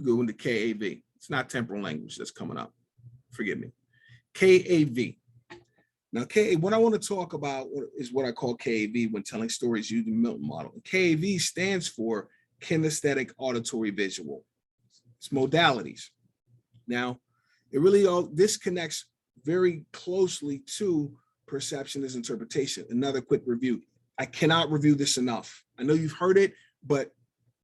Go into KAV. It's not temporal language that's coming up. Forgive me. KAV. Now, what I want to talk about is what I call KAV when telling stories using the Milton model. KAV stands for kinesthetic, auditory, visual. It's modalities. Now, this connects very closely to perception as interpretation. Another quick review. I cannot review this enough. I know you've heard it, but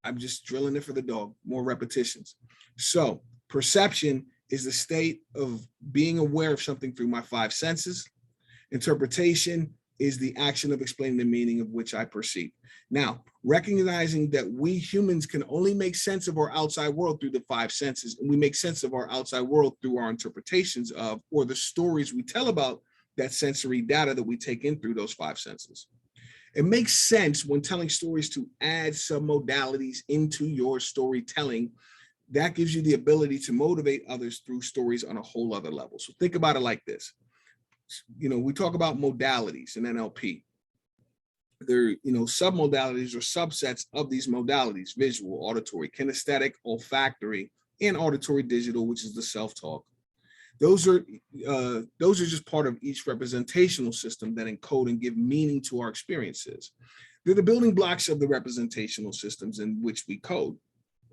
I'm just drilling it for the dog, more repetitions. So perception is the state of being aware of something through my five senses. Interpretation is the action of explaining the meaning of which I perceive. Now, recognizing that we humans can only make sense of our outside world through the five senses, and we make sense of our outside world through our interpretations of, or the stories we tell about that sensory data that we take in through those five senses. It makes sense when telling stories to add submodalities into your storytelling. That gives you the ability to motivate others through stories on a whole other level. So think about it like this. We talk about modalities in NLP. They're, submodalities or subsets of these modalities: visual, auditory, kinesthetic, olfactory, and auditory digital, which is the self-talk. Those are just part of each representational system that encode and give meaning to our experiences. They're the building blocks of the representational systems in which we code,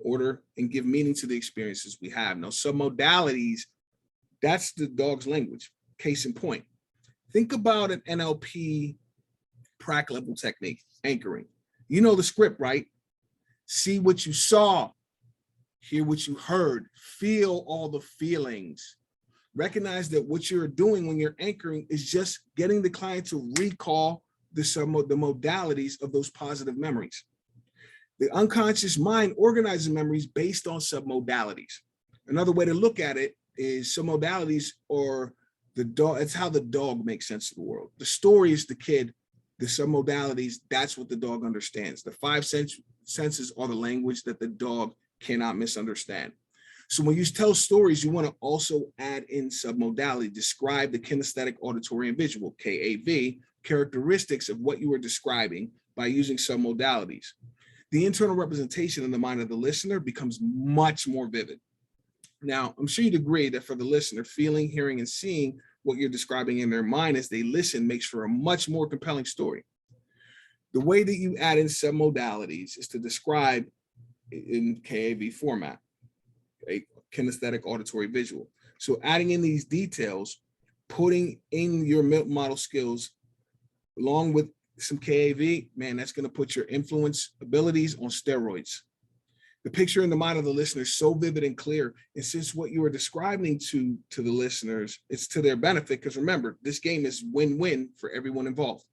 order, and give meaning to the experiences we have. Now, submodalities, that's the dog's language. Case in point, think about an NLP prac level technique, anchoring. You know the script, right? See what you saw, hear what you heard, feel all the feelings. Recognize that what you're doing when you're anchoring is just getting the client to recall the modalities of those positive memories. The unconscious mind organizes memories based on submodalities. Another way to look at it is submodalities, or the dog. It's how the dog makes sense of the world. The story is the kid. The submodalities, that's what the dog understands. The five senses are the language that the dog cannot misunderstand. So when you tell stories, you want to also add in submodality, describe the kinesthetic, auditory, and visual, KAV, characteristics of what you are describing by using submodalities. The internal representation in the mind of the listener becomes much more vivid. Now, I'm sure you'd agree that for the listener, feeling, hearing, and seeing what you're describing in their mind as they listen makes for a much more compelling story. The way that you add in submodalities is to describe in KAV format, okay? Kinesthetic, auditory, visual. So adding in these details, putting in your model skills along with some KAV, man, that's going to put your influence abilities on steroids. The picture in the mind of the listener is so vivid and clear. And since what you are describing to the listeners, it's to their benefit, because remember, this game is win-win for everyone involved.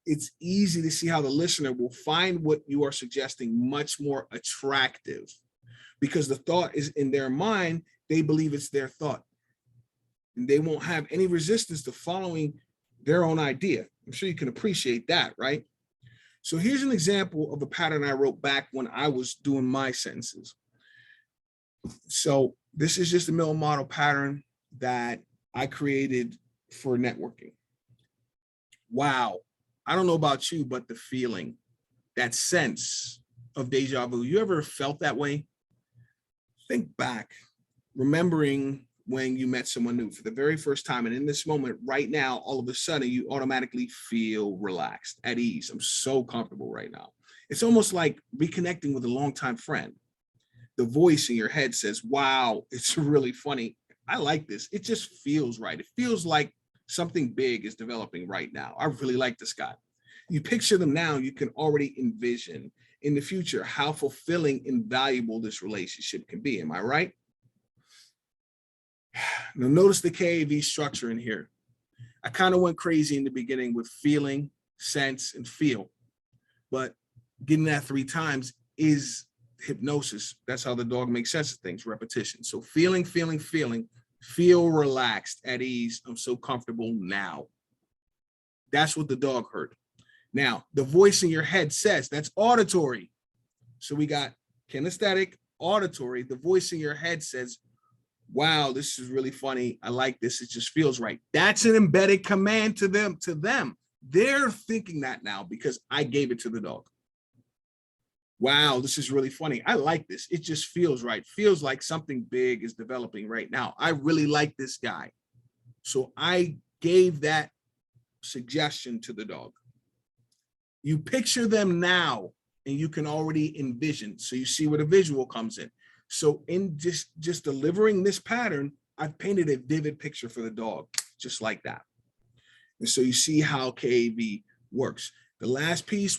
It's easy to see how the listener will find what you are suggesting much more attractive, because the thought is in their mind. They believe it's their thought, and they won't have any resistance to following their own idea. I'm sure you can appreciate that, right? So here's an example of a pattern I wrote back when I was doing my sentences. So this is just a Milton model pattern that I created for networking. Wow. I don't know about you, but the feeling, that sense of deja vu, you ever felt that way? Think back, remembering when you met someone new for the very first time. And in this moment right now, all of a sudden you automatically feel relaxed, at ease. I'm so comfortable right now. It's almost like reconnecting with a longtime friend. The voice in your head says, wow, it's really funny. I like this. It just feels right. It feels like something big is developing right now. I really like this guy. You picture them now, you can already envision in the future how fulfilling and valuable this relationship can be. Am I right? Now notice the KAV structure in here. I kind of went crazy in the beginning with feeling, sense, and feel, but getting that 3 times is hypnosis. That's how the dog makes sense of things, repetition. So feeling, feeling, feeling, feel relaxed, at ease. I'm so comfortable now. That's what the dog heard. Now, the voice in your head says that's auditory. So we got kinesthetic, auditory. The voice in your head says, wow, this is really funny. I like this. It just feels right. That's an embedded command to them. They're thinking that now because I gave it to the dog. Wow, this is really funny. I like this. It just feels right. Feels like something big is developing right now. I really like this guy. So I gave that suggestion to the dog. You picture them now and you can already envision. So you see where the visual comes in. So in just delivering this pattern, I've painted a vivid picture for the dog, just like that. And so you see how KAV works. The last piece